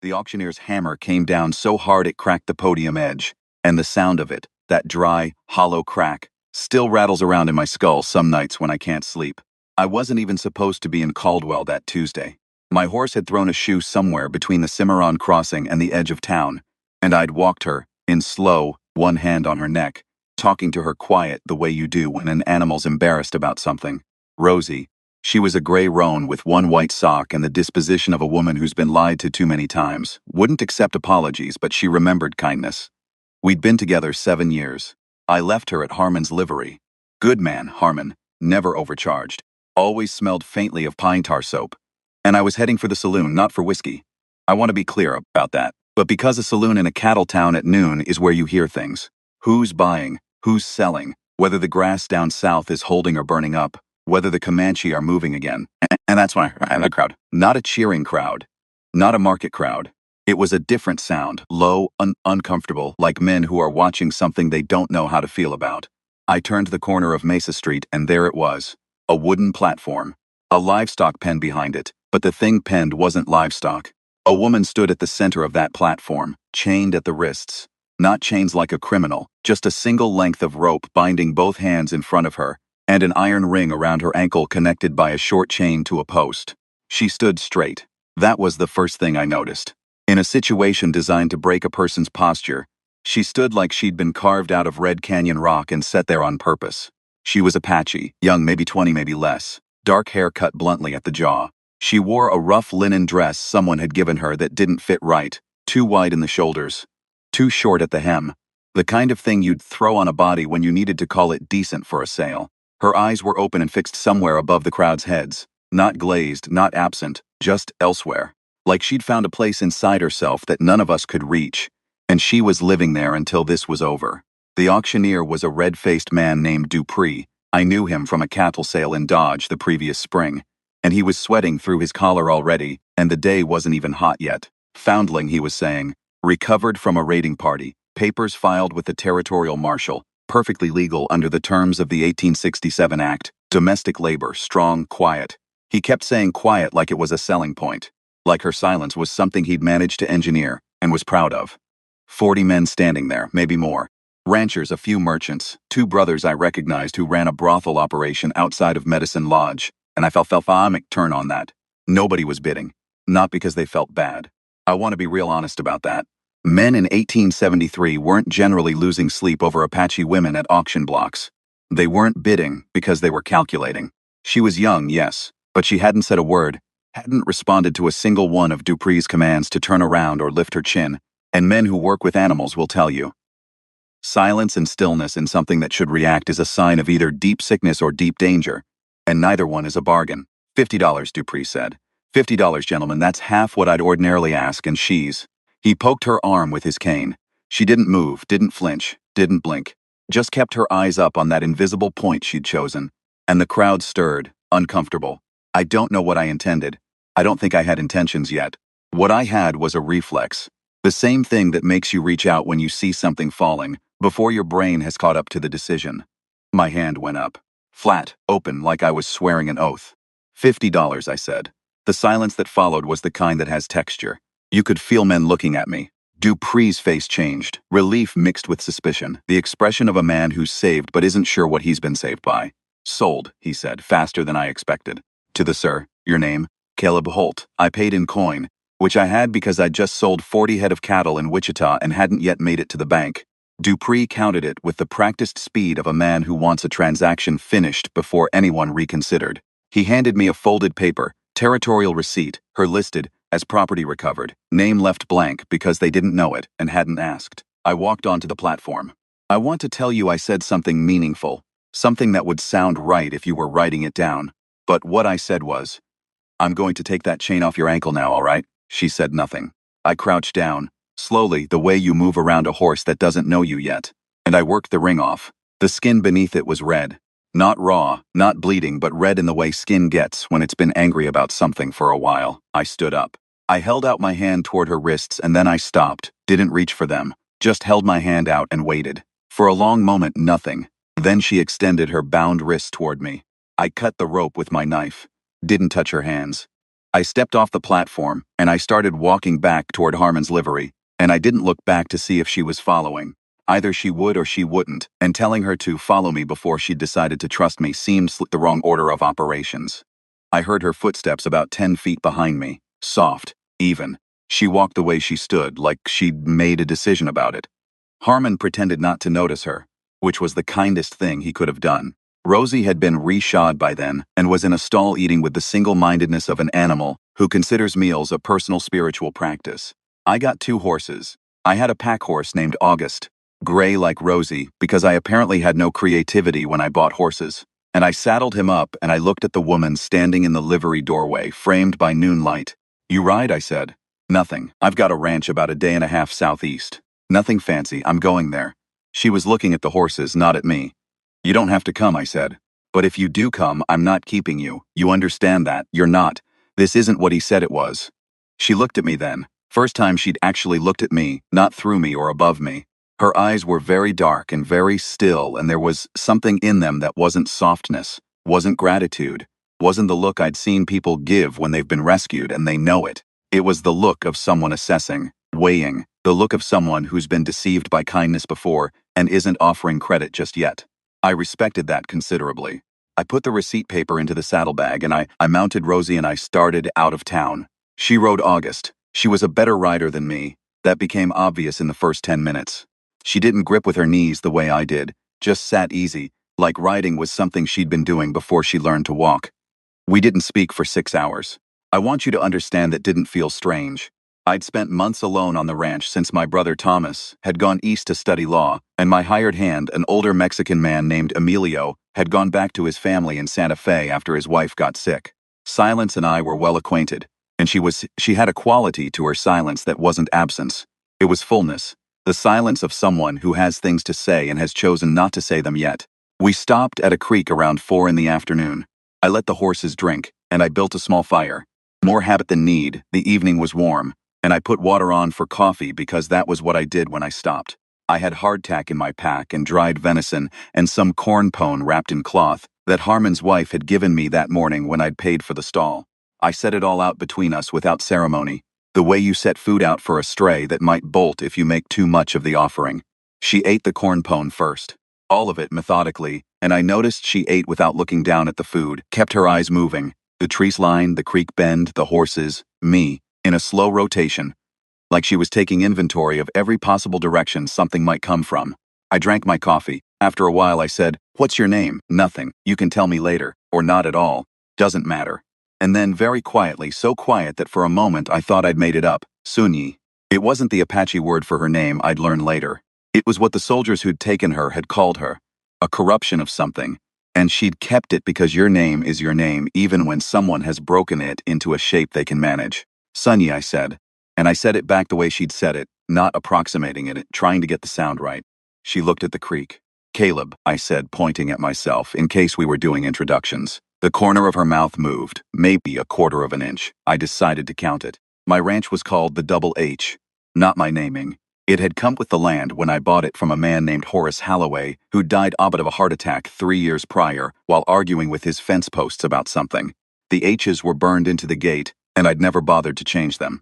The auctioneer's hammer came down so hard it cracked the podium edge, and the sound of it, that dry, hollow crack, still rattles around in my skull some nights when I can't sleep. I wasn't even supposed to be in Caldwell that Tuesday. My horse had thrown a shoe somewhere between the Cimarron crossing and the edge of town, and I'd walked her, in slow, one hand on her neck, talking to her quiet the way you do when an animal's embarrassed about something. Rosie. She was a gray roan with one white sock and the disposition of a woman who's been lied to too many times. Wouldn't accept apologies, but she remembered kindness. We'd been together 7 years. I left her at Harmon's livery. Good man, Harmon, never overcharged. Always smelled faintly of pine tar soap. And I was heading for the saloon, not for whiskey. I want to be clear about that. But because a saloon in a cattle town at noon is where you hear things. Who's buying? Who's selling? Whether the grass down south is holding or burning up. Whether the Comanche are moving again. And that's why I had a crowd. Not a cheering crowd. Not a market crowd. It was a different sound, low, uncomfortable, like men who are watching something they don't know how to feel about. I turned the corner of Mesa Street and there it was. A wooden platform. A livestock pen behind it, but the thing penned wasn't livestock. A woman stood at the center of that platform, chained at the wrists. Not chains like a criminal, just a single length of rope binding both hands in front of her, and an iron ring around her ankle connected by a short chain to a post. She stood straight. That was the first thing I noticed. In a situation designed to break a person's posture, she stood like she'd been carved out of Red Canyon rock and set there on purpose. She was Apache, young, maybe 20, maybe less. Dark hair cut bluntly at the jaw. She wore a rough linen dress someone had given her that didn't fit right, too wide in the shoulders, too short at the hem. The kind of thing you'd throw on a body when you needed to call it decent for a sale. Her eyes were open and fixed somewhere above the crowd's heads. Not glazed, not absent, just elsewhere. Like she'd found a place inside herself that none of us could reach, and she was living there until this was over. The auctioneer was a red-faced man named Dupree. I knew him from a cattle sale in Dodge the previous spring, and he was sweating through his collar already, and the day wasn't even hot yet. Foundling, he was saying. Recovered from a raiding party. Papers filed with the territorial marshal. Perfectly legal under the terms of the 1867 Act. Domestic labor, strong, quiet. He kept saying quiet like it was a selling point. Like her silence was something he'd managed to engineer, and was proud of. 40 men standing there, maybe more. Ranchers, a few merchants, 2 brothers I recognized who ran a brothel operation outside of Medicine Lodge, and I felt a turn on that. Nobody was bidding. Not because they felt bad. I want to be real honest about that. Men in 1873 weren't generally losing sleep over Apache women at auction blocks. They weren't bidding because they were calculating. She was young, yes, but she hadn't said a word, hadn't responded to a single one of Dupree's commands to turn around or lift her chin, and men who work with animals will tell you. Silence and stillness in something that should react is a sign of either deep sickness or deep danger, and neither one is a bargain. $50, Dupree said. $50, gentlemen, that's half what I'd ordinarily ask, and she's... He poked her arm with his cane. She didn't move, didn't flinch, didn't blink. Just kept her eyes up on that invisible point she'd chosen. And the crowd stirred, uncomfortable. I don't know what I intended. I don't think I had intentions yet. What I had was a reflex. The same thing that makes you reach out when you see something falling, before your brain has caught up to the decision. My hand went up. Flat, open, like I was swearing an oath. $50, I said. The silence that followed was the kind that has texture. You could feel men looking at me. Dupree's face changed, relief mixed with suspicion, the expression of a man who's saved but isn't sure what he's been saved by. Sold, he said, faster than I expected. To the sir, your name? Caleb Holt. I paid in coin, which I had because I'd just sold 40 head of cattle in Wichita and hadn't yet made it to the bank. Dupree counted it with the practiced speed of a man who wants a transaction finished before anyone reconsidered. He handed me a folded paper, territorial receipt, her listed, as property recovered, name left blank because they didn't know it and hadn't asked. I walked onto the platform. I want to tell you I said something meaningful, something that would sound right if you were writing it down. But what I said was, I'm going to take that chain off your ankle now, all right? She said nothing. I crouched down, slowly, the way you move around a horse that doesn't know you yet, and I worked the ring off. The skin beneath it was red. Not raw, not bleeding, but red in the way skin gets when it's been angry about something for a while. I stood up. I held out my hand toward her wrists and then I stopped, didn't reach for them, just held my hand out and waited. For a long moment, nothing. Then she extended her bound wrist toward me. I cut the rope with my knife. Didn't touch her hands. I stepped off the platform, and I started walking back toward Harmon's livery, and I didn't look back to see if she was following. Either she would or she wouldn't, and telling her to follow me before she decided to trust me seemed the wrong order of operations. I heard her footsteps about 10 feet behind me, soft, even. She walked the way she stood, like she'd made a decision about it. Harmon pretended not to notice her, which was the kindest thing he could have done. Rosie had been reshod by then and was in a stall eating with the single-mindedness of an animal who considers meals a personal spiritual practice. I got 2 horses. I had a pack horse named August, gray like Rosie, because I apparently had no creativity when I bought horses. And I saddled him up and I looked at the woman standing in the livery doorway, framed by noon light. "You ride?" I said. "Nothing. I've got a ranch about a day and a half southeast. Nothing fancy. I'm going there." She was looking at the horses, not at me. "You don't have to come," I said. "But if you do come, I'm not keeping you. You understand that? You're not. This isn't what he said it was." She looked at me then. First time she'd actually looked at me, not through me or above me. Her eyes were very dark and very still, and there was something in them that wasn't softness, wasn't gratitude, wasn't the look I'd seen people give when they've been rescued and they know it. It was the look of someone assessing, weighing, the look of someone who's been deceived by kindness before and isn't offering credit just yet. I respected that considerably. I put the receipt paper into the saddlebag and I mounted Rosie and I started out of town. She rode August. She was a better rider than me. That became obvious in the first 10 minutes. She didn't grip with her knees the way I did, just sat easy, like riding was something she'd been doing before she learned to walk. We didn't speak for 6 hours. I want you to understand that didn't feel strange. I'd spent months alone on the ranch since my brother Thomas had gone east to study law, and my hired hand, an older Mexican man named Emilio, had gone back to his family in Santa Fe after his wife got sick. Silence and I were well acquainted, and she had a quality to her silence that wasn't absence. It was fullness, the silence of someone who has things to say and has chosen not to say them yet. We stopped at a creek around 4 in the afternoon. I let the horses drink, and I built a small fire. More habit than need, the evening was warm, and I put water on for coffee because that was what I did when I stopped. I had hardtack in my pack and dried venison and some corn pone wrapped in cloth that Harmon's wife had given me that morning when I'd paid for the stall. I set it all out between us without ceremony, the way you set food out for a stray that might bolt if you make too much of the offering. She ate the corn pone first, all of it methodically, and I noticed she ate without looking down at the food, kept her eyes moving, the trees line, the creek bend, the horses, me, in a slow rotation, like she was taking inventory of every possible direction something might come from. I drank my coffee. After a while I said, "What's your name?" "Nothing. You can tell me later. Or not at all. Doesn't matter." And then very quietly, so quiet that for a moment I thought I'd made it up, Sunyi. It wasn't the Apache word for her name, I'd learn later. It was what the soldiers who'd taken her had called her. A corruption of something. And she'd kept it because your name is your name even when someone has broken it into a shape they can manage. "Sunyi," I said. And I said it back the way she'd said it, not approximating it, trying to get the sound right. She looked at the creek. "Caleb," I said, pointing at myself, in case we were doing introductions. The corner of her mouth moved, maybe a quarter of an inch. I decided to count it. My ranch was called the Double H. Not my naming. It had come with the land when I bought it from a man named Horace Halloway, who died of a heart attack 3 years prior while arguing with his fence posts about something. The H's were burned into the gate, and I'd never bothered to change them.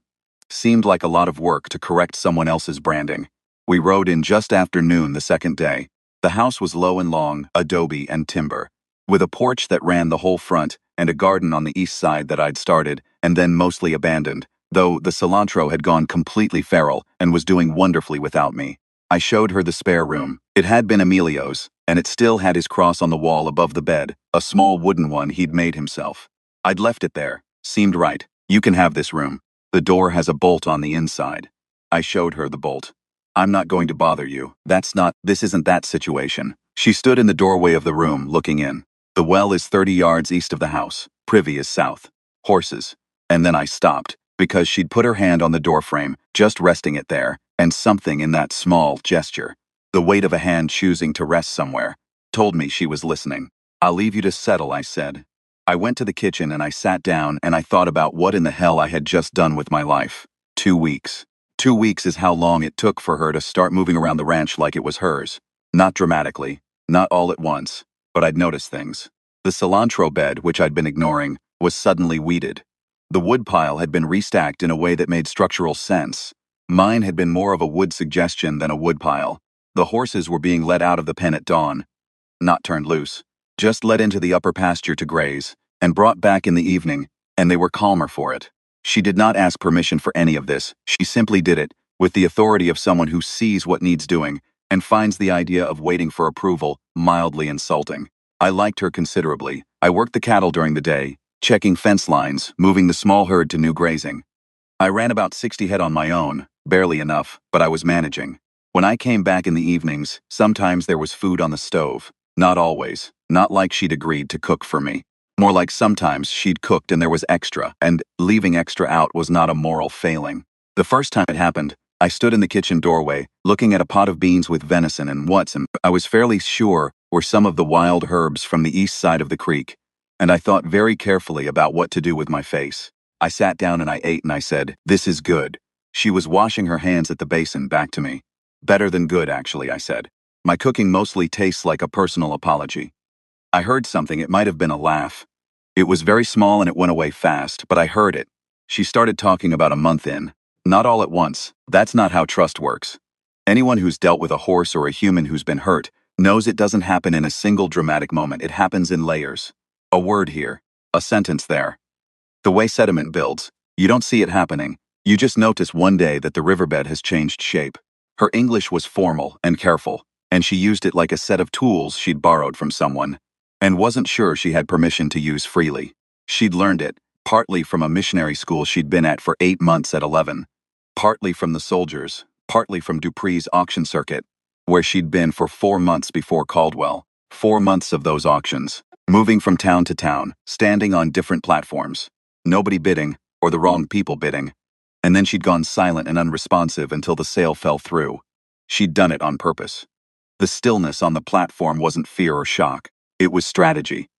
Seemed like a lot of work to correct someone else's branding. We rode in just after noon the second day. The house was low and long, adobe and timber, with a porch that ran the whole front and a garden on the east side that I'd started and then mostly abandoned, though the cilantro had gone completely feral and was doing wonderfully without me. I showed her the spare room. It had been Emilio's, and it still had his cross on the wall above the bed, a small wooden one he'd made himself. I'd left it there. Seemed right. "You can have this room. The door has a bolt on the inside." I showed her the bolt. "I'm not going to bother you. This isn't that situation." She stood in the doorway of the room, looking in. "The well is 30 yards east of the house. Privy is south. Horses." And then I stopped, because she'd put her hand on the doorframe, just resting it there, and something in that small gesture, the weight of a hand choosing to rest somewhere, told me she was listening. "I'll leave you to settle," I said. I went to the kitchen and I sat down and I thought about what in the hell I had just done with my life. 2 weeks. 2 weeks is how long it took for her to start moving around the ranch like it was hers. Not dramatically, not all at once, but I'd noticed things. The cilantro bed, which I'd been ignoring, was suddenly weeded. The woodpile had been restacked in a way that made structural sense. Mine had been more of a wood suggestion than a woodpile. The horses were being let out of the pen at dawn, not turned loose, just let into the upper pasture to graze, and brought back in the evening, and they were calmer for it. She did not ask permission for any of this, she simply did it, with the authority of someone who sees what needs doing, and finds the idea of waiting for approval mildly insulting. I liked her considerably. I worked the cattle during the day, checking fence lines, moving the small herd to new grazing. I ran about 60 head on my own, barely enough, but I was managing. When I came back in the evenings, sometimes there was food on the stove. Not always. Not like she'd agreed to cook for me. More like sometimes she'd cooked and there was extra, and leaving extra out was not a moral failing. The first time it happened, I stood in the kitchen doorway, looking at a pot of beans with venison and I was fairly sure were some of the wild herbs from the east side of the creek, and I thought very carefully about what to do with my face. I sat down and I ate and I said, "This is good." She was washing her hands at the basin back to me. "Better than good, actually," I said. "My cooking mostly tastes like a personal apology." I heard something, it might have been a laugh. It was very small and it went away fast, but I heard it. She started talking about a month in. Not all at once. That's not how trust works. Anyone who's dealt with a horse or a human who's been hurt knows it doesn't happen in a single dramatic moment. It happens in layers. A word here, a sentence there. The way sediment builds, you don't see it happening. You just notice one day that the riverbed has changed shape. Her English was formal and careful, and she used it like a set of tools she'd borrowed from someone, and wasn't sure she had permission to use freely. She'd learned it, partly from a missionary school she'd been at for 8 months at 11, partly from the soldiers, partly from Dupree's auction circuit, where she'd been for 4 months before Caldwell. 4 months of those auctions, moving from town to town, standing on different platforms. Nobody bidding, or the wrong people bidding. And then she'd gone silent and unresponsive until the sale fell through. She'd done it on purpose. The stillness on the platform wasn't fear or shock. It was strategy.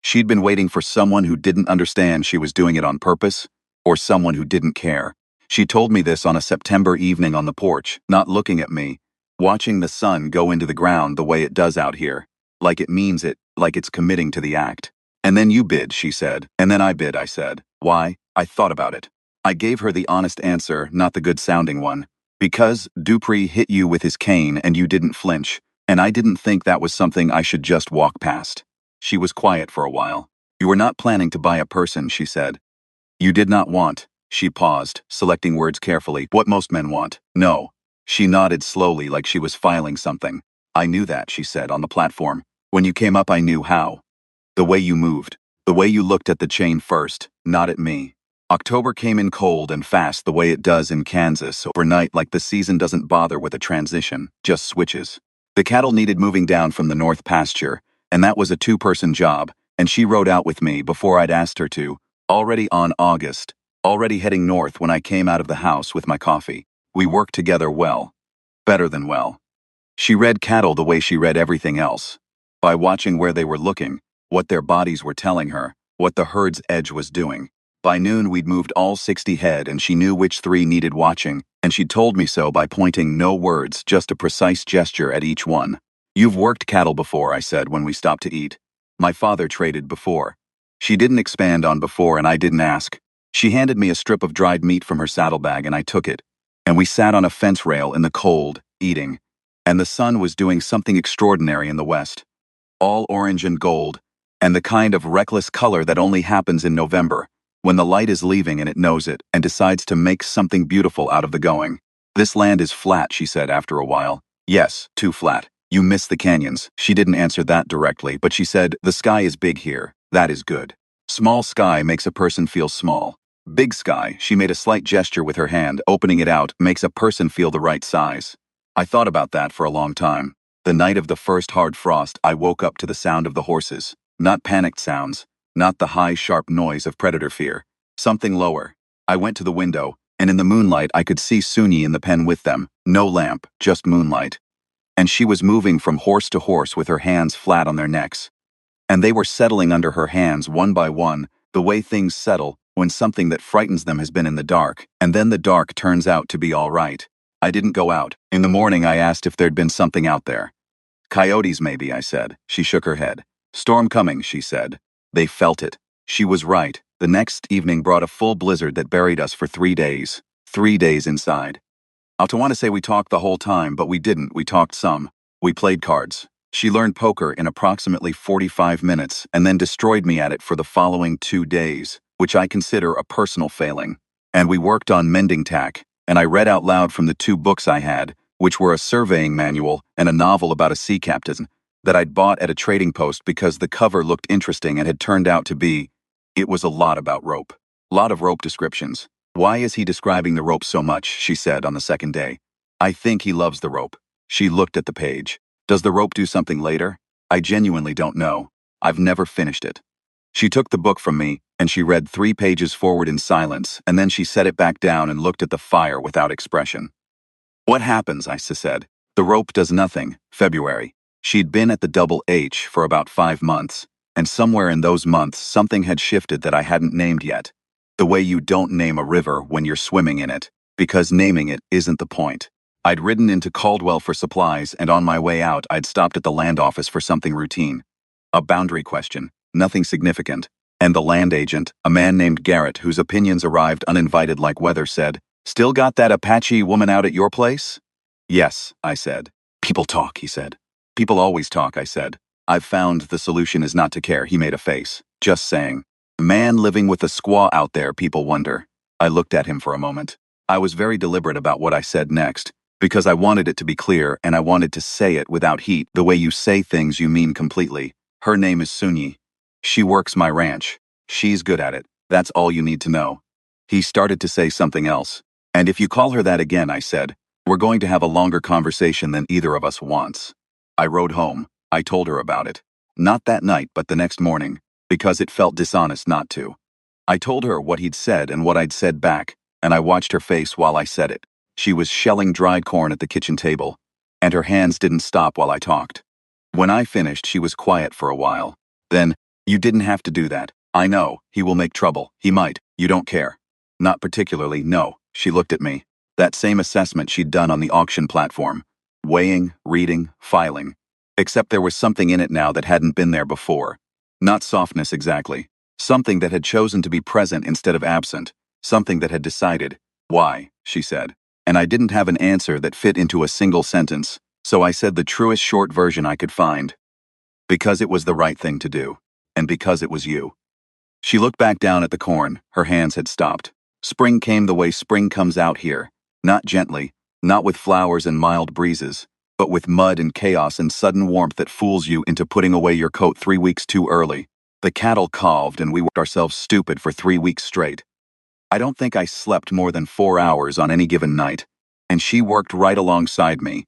She'd been waiting for someone who didn't understand she was doing it on purpose, or someone who didn't care. She told me this on a September evening on the porch, not looking at me, watching the sun go into the ground the way it does out here, like it means it, like it's committing to the act. "And then you bid," she said. "And then I bid," I said. "Why?" I thought about it. I gave her the honest answer, not the good-sounding one. "Because Dupree hit you with his cane and you didn't flinch, and I didn't think that was something I should just walk past." She was quiet for a while. "You were not planning to buy a person," she said. "You did not want." She paused, selecting words carefully. "What most men want." "No." She nodded slowly like she was filing something. "I knew that," she said, "on the platform. When you came up I knew how. The way you moved. The way you looked at the chain first, not at me. October came in cold and fast the way it does in Kansas overnight, like the season doesn't bother with a transition, just switches. The cattle needed moving down from the north pasture, and that was a 2-person job, and she rode out with me before I'd asked her to, already on August, already heading north when I came out of the house with my coffee. We worked together well. Better than well. She read cattle the way she read everything else. By watching where they were looking, what their bodies were telling her, what the herd's edge was doing. By noon we'd moved all 60 head and she knew which 3 needed watching, and she'd told me so by pointing no words, just a precise gesture at each one. "You've worked cattle before," I said when we stopped to eat. "My father traded before." She didn't expand on before and I didn't ask. She handed me a strip of dried meat from her saddlebag and I took it. And we sat on a fence rail in the cold, eating. And the sun was doing something extraordinary in the west. All orange and gold, and the kind of reckless color that only happens in November, when the light is leaving and it knows it, and decides to make something beautiful out of the going. "This land is flat," she said after a while. "Yes, too flat. You miss the canyons." She didn't answer that directly, but she said, "The sky is big here. That is good. Small sky makes a person feel small. Big sky," she made a slight gesture with her hand, opening it out, "makes a person feel the right size." I thought about that for a long time. The night of the first hard frost, I woke up to the sound of the horses. Not panicked sounds. Not the high, sharp noise of predator fear. Something lower. I went to the window, and in the moonlight I could see Sunyi in the pen with them. No lamp, just moonlight. And she was moving from horse to horse with her hands flat on their necks. And they were settling under her hands one by one, the way things settle when something that frightens them has been in the dark, and then the dark turns out to be all right. I didn't go out. In the morning I asked if there'd been something out there. "Coyotes maybe," I said. She shook her head. "Storm coming," she said. They felt it. She was right. The next evening brought a full blizzard that buried us for 3 days. 3 days inside. I want to say we talked the whole time, but we didn't. We talked some. We played cards. She learned poker in approximately 45 minutes and then destroyed me at it for the following 2 days, which I consider a personal failing. And we worked on mending tack, and I read out loud from the 2 books I had, which were a surveying manual and a novel about a sea captain that I'd bought at a trading post because the cover looked interesting and had turned out to be. It was a lot about rope. Lot of rope descriptions. Why is he describing the rope so much, she said on the second day. I think he loves the rope. She looked at the page. Does the rope do something later? I genuinely don't know. I've never finished it. She took the book from me, and she read 3 pages forward in silence, and then she set it back down and looked at the fire without expression. What happens, I said. The rope does nothing. February. She'd been at the Double H for about 5 months, and somewhere in those months something had shifted that I hadn't named yet. The way you don't name a river when you're swimming in it, because naming it isn't the point. I'd ridden into Caldwell for supplies, and on my way out I'd stopped at the land office for something routine. A boundary question, nothing significant. And the land agent, a man named Garrett whose opinions arrived uninvited like weather, said, "Still got that Apache woman out at your place?" "Yes," I said. "People talk," he said. "People always talk," I said. "I've found the solution is not to care," he made a face. "Just saying. Man living with a squaw out there, people wonder." I looked at him for a moment. I was very deliberate about what I said next, because I wanted it to be clear and I wanted to say it without heat, the way you say things you mean completely. Her name is Sunyi. She works my ranch. She's good at it. That's all you need to know. He started to say something else. "And if you call her that again," I said, "we're going to have a longer conversation than either of us wants." I rode home. I told her about it. Not that night, but the next morning, because it felt dishonest not to. I told her what he'd said and what I'd said back, and I watched her face while I said it. She was shelling dried corn at the kitchen table, and her hands didn't stop while I talked. When I finished, she was quiet for a while. Then, "You didn't have to do that. I know, he will make trouble. He might. You don't care." "Not particularly, no." She looked at me. That same assessment she'd done on the auction platform. Weighing, reading, filing. Except there was something in it now that hadn't been there before. Not softness exactly. Something that had chosen to be present instead of absent. Something that had decided. "Why?" she said. And I didn't have an answer that fit into a single sentence, so I said the truest short version I could find. Because it was the right thing to do. And because it was you. She looked back down at the corn. Her hands had stopped. Spring came the way spring comes out here. Not gently, not with flowers and mild breezes, but with mud and chaos and sudden warmth that fools you into putting away your coat 3 weeks too early. The cattle calved and we worked ourselves stupid for 3 weeks straight. I don't think I slept more than 4 hours on any given night, and she worked right alongside me.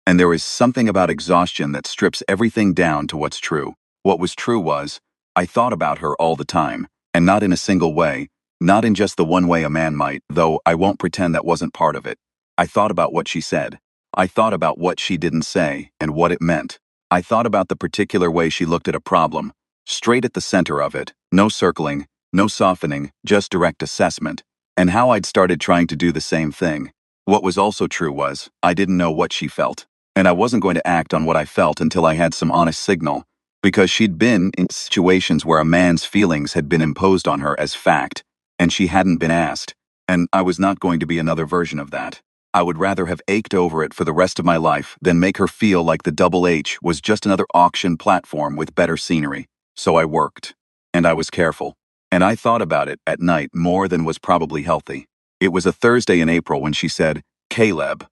And there is something about exhaustion that strips everything down to what's true. What was true was, I thought about her all the time, and not in a single way, not in just the one way a man might, though I won't pretend that wasn't part of it. I thought about what she said. I thought about what she didn't say, and what it meant. I thought about the particular way she looked at a problem, straight at the center of it, no circling, no softening, just direct assessment, and how I'd started trying to do the same thing. What was also true was, I didn't know what she felt, and I wasn't going to act on what I felt until I had some honest signal, because she'd been in situations where a man's feelings had been imposed on her as fact, and she hadn't been asked, and I was not going to be another version of that. I would rather have ached over it for the rest of my life than make her feel like the Double H was just another auction platform with better scenery. So I worked. And I was careful. And I thought about it at night more than was probably healthy. It was a Thursday in April when she said, "Caleb."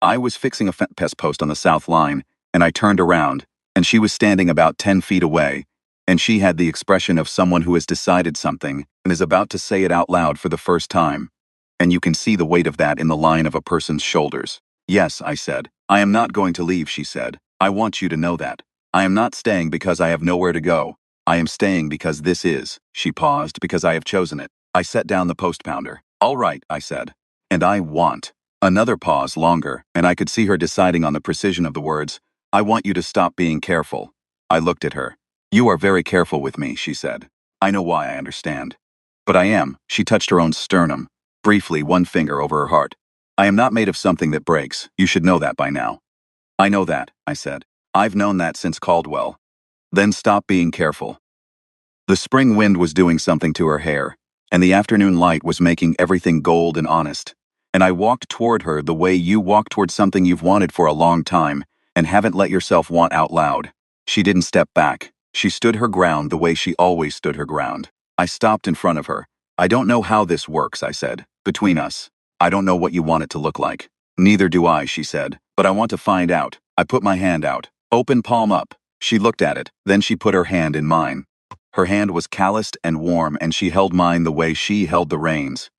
I was fixing a fence post on the south line, and I turned around, and she was standing about 10 feet away, and she had the expression of someone who has decided something and is about to say it out loud for the first time. And you can see the weight of that in the line of a person's shoulders. "Yes," I said. "I am not going to leave," she said. "I want you to know that. I am not staying because I have nowhere to go. I am staying because this is," she paused, "because I have chosen it." I set down the post pounder. "All right," I said. "And I want." Another pause, longer, and I could see her deciding on the precision of the words. "I want you to stop being careful." I looked at her. "You are very careful with me," she said. "I know why, I understand." "But I am." She touched her own sternum. Briefly, one finger over her heart. "I am not made of something that breaks. You should know that by now." "I know that," I said. "I've known that since Caldwell." "Then stop being careful." The spring wind was doing something to her hair, and the afternoon light was making everything gold and honest. And I walked toward her the way you walk toward something you've wanted for a long time and haven't let yourself want out loud. She didn't step back. She stood her ground the way she always stood her ground. I stopped in front of her. "I don't know how this works," I said. "Between us. I don't know what you want it to look like." "Neither do I," she said. "But I want to find out." I put my hand out. Open palm up. She looked at it. Then she put her hand in mine. Her hand was calloused and warm, and she held mine the way she held the reins.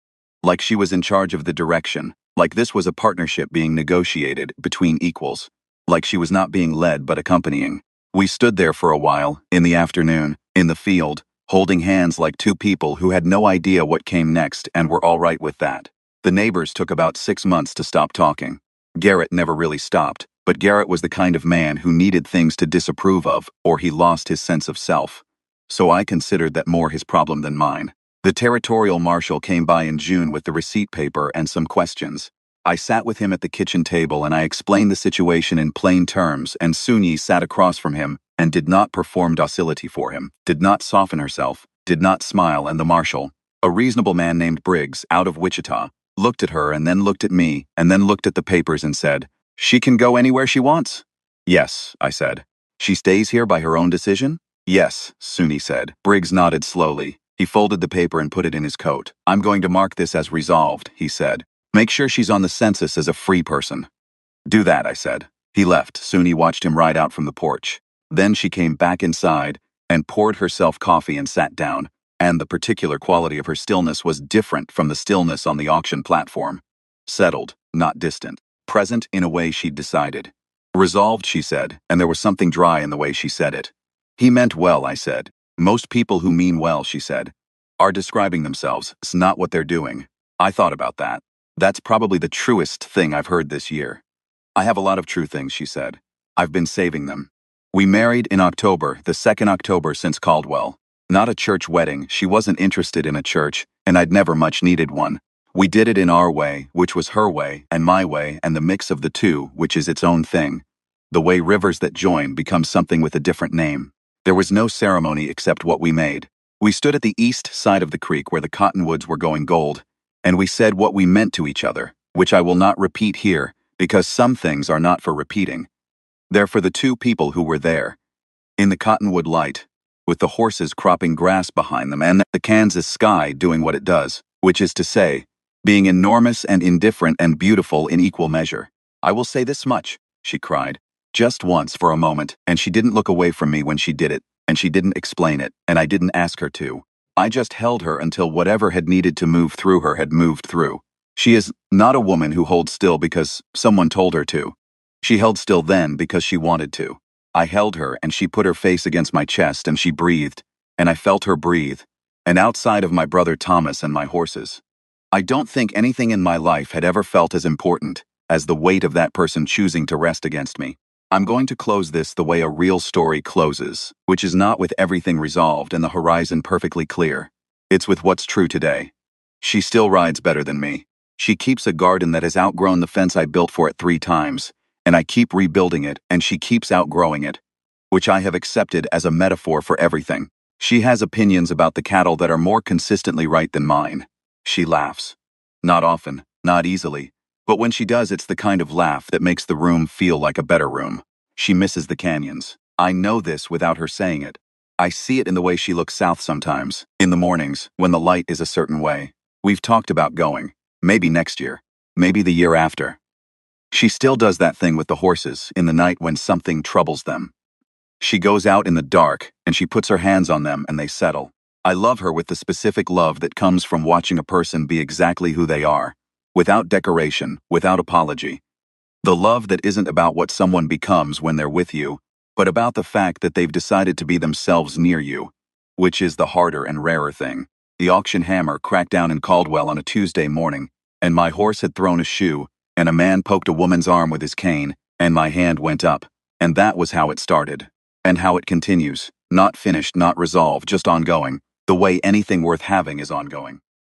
Like she was in charge of the direction. Like this was a partnership being negotiated between equals. Like she was not being led but accompanying. We stood there for a while, in the afternoon, in the field, holding hands like two people who had no idea what came next and were all right with that. The neighbors took about 6 months to stop talking. Garrett never really stopped, but Garrett was the kind of man who needed things to disapprove of, or he lost his sense of self. So I considered that more his problem than mine. The territorial marshal came by in June with the receipt paper and some questions. I sat with him at the kitchen table and I explained the situation in plain terms, and Sunyi sat across from him and did not perform docility for him, did not soften herself, did not smile, and the marshal, a reasonable man named Briggs, out of Wichita, looked at her and then looked at me and then looked at the papers and said, "She can go anywhere she wants?" "Yes," I said. "She stays here by her own decision?" "Yes," Sunyi said. Briggs nodded slowly. He folded the paper and put it in his coat. "I'm going to mark this as resolved," he said. "Make sure she's on the census as a free person." "Do that," I said. He left. Sunyi watched him ride out from the porch. Then she came back inside and poured herself coffee and sat down, and the particular quality of her stillness was different from the stillness on the auction platform. Settled, not distant. Present in a way she'd decided. Resolved, she said, and there was something dry in the way she said it. "He meant well," I said. "Most people who mean well," she said, "are describing themselves. It's not what they're doing." I thought about that. That's probably the truest thing I've heard this year. "I have a lot of true things," she said. "I've been saving them." We married in October, the 2nd October since Caldwell. Not a church wedding. She wasn't interested in a church, and I'd never much needed one. We did it in our way, which was her way, and my way, and the mix of the two, which is its own thing. The way rivers that join become something with a different name. There was no ceremony except what we made. We stood at the east side of the creek where the cottonwoods were going gold, and we said what we meant to each other, which I will not repeat here, because some things are not for repeating. They're for the two people who were there. In the cottonwood light, with the horses cropping grass behind them and the Kansas sky doing what it does, which is to say, being enormous and indifferent and beautiful in equal measure. "I will say this much," she cried. Just once for a moment, and she didn't look away from me when she did it, and she didn't explain it, and I didn't ask her to. I just held her until whatever had needed to move through her had moved through. She is not a woman who holds still because someone told her to. She held still then because she wanted to. I held her and she put her face against my chest and she breathed, and I felt her breathe, and outside of my brother Thomas and my horses. I don't think anything in my life had ever felt as important as the weight of that person choosing to rest against me. I'm going to close this the way a real story closes, which is not with everything resolved and the horizon perfectly clear. It's with what's true today. She still rides better than me. She keeps a garden that has outgrown the fence I built for it 3 times, and I keep rebuilding it, and she keeps outgrowing it, which I have accepted as a metaphor for everything. She has opinions about the cattle that are more consistently right than mine. She laughs. Not often, not easily. But when she does, it's the kind of laugh that makes the room feel like a better room. She misses the canyons. I know this without her saying it. I see it in the way she looks south sometimes, in the mornings, when the light is a certain way. We've talked about going. Maybe next year. Maybe the year after. She still does that thing with the horses in the night when something troubles them. She goes out in the dark, and she puts her hands on them and they settle. I love her with the specific love that comes from watching a person be exactly who they are. Without decoration, without apology. The love that isn't about what someone becomes when they're with you, but about the fact that they've decided to be themselves near you, which is the harder and rarer thing. The auction hammer cracked down in Caldwell on a Tuesday morning, and my horse had thrown a shoe, and a man poked a woman's arm with his cane, and my hand went up, and that was how it started. And how it continues, not finished, not resolved, just ongoing, the way anything worth having is ongoing.